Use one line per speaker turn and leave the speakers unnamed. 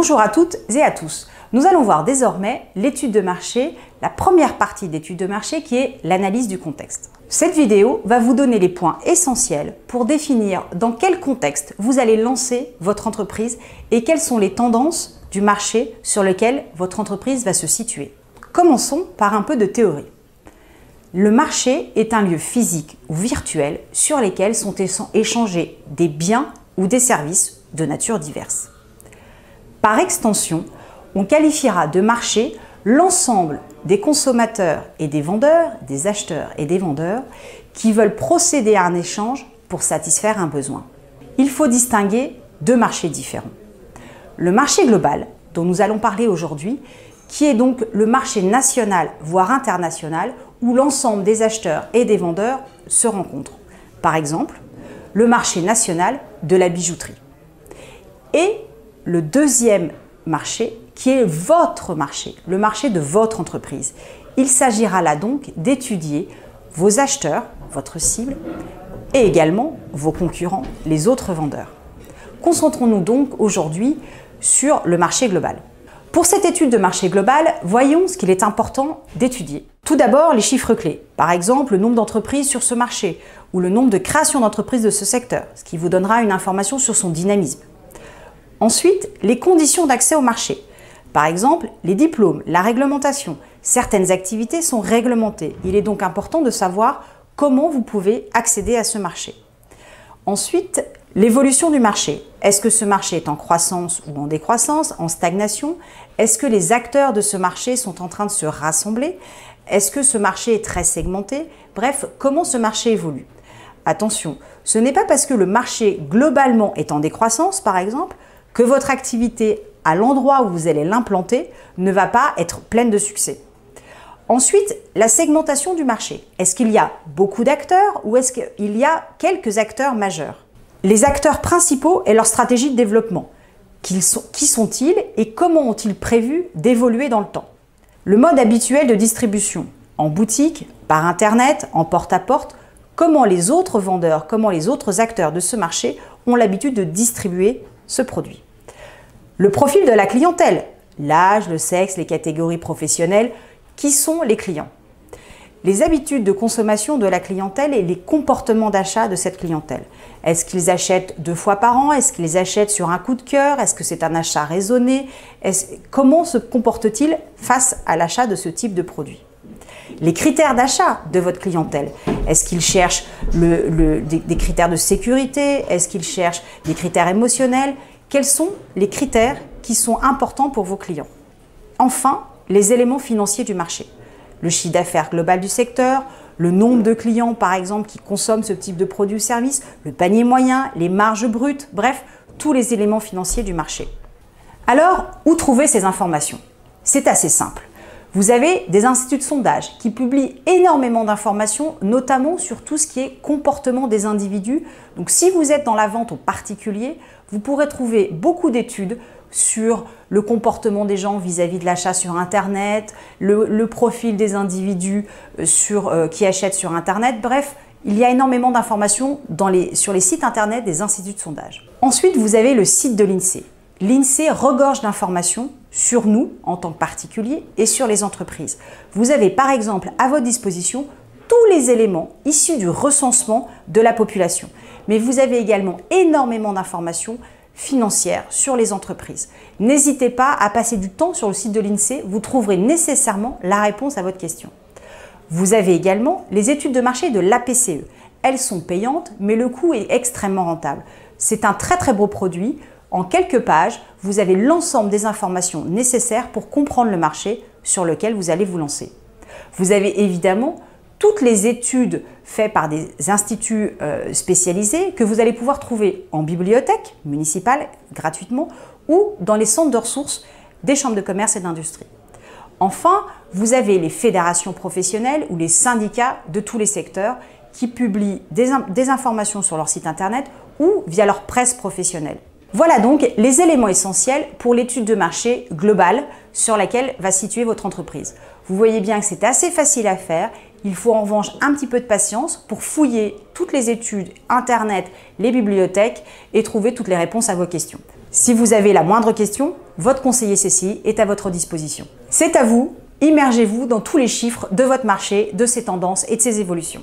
Bonjour à toutes et à tous. Nous allons voir désormais l'étude de marché, la première partie d'étude de marché qui est l'analyse du contexte. Cette vidéo va vous donner les points essentiels pour définir dans quel contexte vous allez lancer votre entreprise et quelles sont les tendances du marché sur lequel votre entreprise va se situer. Commençons par un peu de théorie. Le marché est un lieu physique ou virtuel sur lesquels sont échangés des biens ou des services de nature diverse. Par extension, on qualifiera de marché l'ensemble des consommateurs et des vendeurs, des acheteurs et des vendeurs qui veulent procéder à un échange pour satisfaire un besoin. Il faut distinguer deux marchés différents. Le marché global, dont nous allons parler aujourd'hui, qui est donc le marché national, voire international, où l'ensemble des acheteurs et des vendeurs se rencontrent. Par exemple, le marché national de la bijouterie. Et le deuxième marché, qui est votre marché, le marché de votre entreprise. Il s'agira là donc d'étudier vos acheteurs, votre cible, et également vos concurrents, les autres vendeurs. Concentrons-nous donc aujourd'hui sur le marché global. Pour cette étude de marché global, voyons ce qu'il est important d'étudier. Tout d'abord, les chiffres clés. Par exemple, le nombre d'entreprises sur ce marché ou le nombre de créations d'entreprises de ce secteur, ce qui vous donnera une information sur son dynamisme. Ensuite, les conditions d'accès au marché. Par exemple, les diplômes, la réglementation. Certaines activités sont réglementées. Il est donc important de savoir comment vous pouvez accéder à ce marché. Ensuite, l'évolution du marché. Est-ce que ce marché est en croissance ou en décroissance, en stagnation? Est-ce que les acteurs de ce marché sont en train de se rassembler? Est-ce que ce marché est très segmenté? Bref, comment ce marché évolue? Attention, ce n'est pas parce que le marché globalement est en décroissance, par exemple, que votre activité à l'endroit où vous allez l'implanter ne va pas être pleine de succès. Ensuite, la segmentation du marché. Est-ce qu'il y a beaucoup d'acteurs ou est-ce qu'il y a quelques acteurs majeurs? Les acteurs principaux et leur stratégie de développement. Qui sont-ils et comment ont-ils prévu d'évoluer dans le temps? Le mode habituel de distribution, en boutique, par Internet, en porte-à-porte, comment les autres vendeurs, comment les autres acteurs de ce marché ont l'habitude de distribuer ce produit. Le profil de la clientèle, l'âge, le sexe, les catégories professionnelles, qui sont les clients. Les habitudes de consommation de la clientèle et les comportements d'achat de cette clientèle. Est-ce qu'ils achètent 2 fois par an? Est-ce qu'ils achètent sur un coup de cœur? Est-ce que c'est un achat raisonné? Comment se comportent-ils face à l'achat de ce type de produit? Les critères d'achat de votre clientèle. Est-ce qu'ils cherchent des critères de sécurité? Est-ce qu'ils cherchent des critères émotionnels? Quels sont les critères qui sont importants pour vos clients? Enfin, les éléments financiers du marché. Le chiffre d'affaires global du secteur, le nombre de clients par exemple qui consomment ce type de produit ou service, le panier moyen, les marges brutes, bref, tous les éléments financiers du marché. Alors, où trouver ces informations? C'est assez simple. Vous avez des instituts de sondage qui publient énormément d'informations, notamment sur tout ce qui est comportement des individus. Donc si vous êtes dans la vente au particulier, vous pourrez trouver beaucoup d'études sur le comportement des gens vis-à-vis de l'achat sur Internet, le profil des individus qui achètent sur Internet. Bref, il y a énormément d'informations sur les sites Internet des instituts de sondage. Ensuite, vous avez le site de l'INSEE. L'INSEE regorge d'informations sur nous en tant que particuliers et sur les entreprises. Vous avez par exemple à votre disposition tous les éléments issus du recensement de la population. Mais vous avez également énormément d'informations financières sur les entreprises. N'hésitez pas à passer du temps sur le site de l'INSEE, vous trouverez nécessairement la réponse à votre question. Vous avez également les études de marché de l'APCE. Elles sont payantes, mais le coût est extrêmement rentable. C'est un très beau produit. En quelques pages, vous avez l'ensemble des informations nécessaires pour comprendre le marché sur lequel vous allez vous lancer. Vous avez évidemment toutes les études faites par des instituts spécialisés que vous allez pouvoir trouver en bibliothèque municipale gratuitement ou dans les centres de ressources des chambres de commerce et d'industrie. Enfin, vous avez les fédérations professionnelles ou les syndicats de tous les secteurs qui publient des informations sur leur site internet ou via leur presse professionnelle. Voilà donc les éléments essentiels pour l'étude de marché globale sur laquelle va se situer votre entreprise. Vous voyez bien que c'est assez facile à faire Il faut en revanche un petit peu de patience pour fouiller toutes les études, Internet, les bibliothèques et trouver toutes les réponses à vos questions. Si vous avez la moindre question, votre conseiller CCI est à votre disposition. C'est à vous, immergez-vous dans tous les chiffres de votre marché, de ses tendances et de ses évolutions.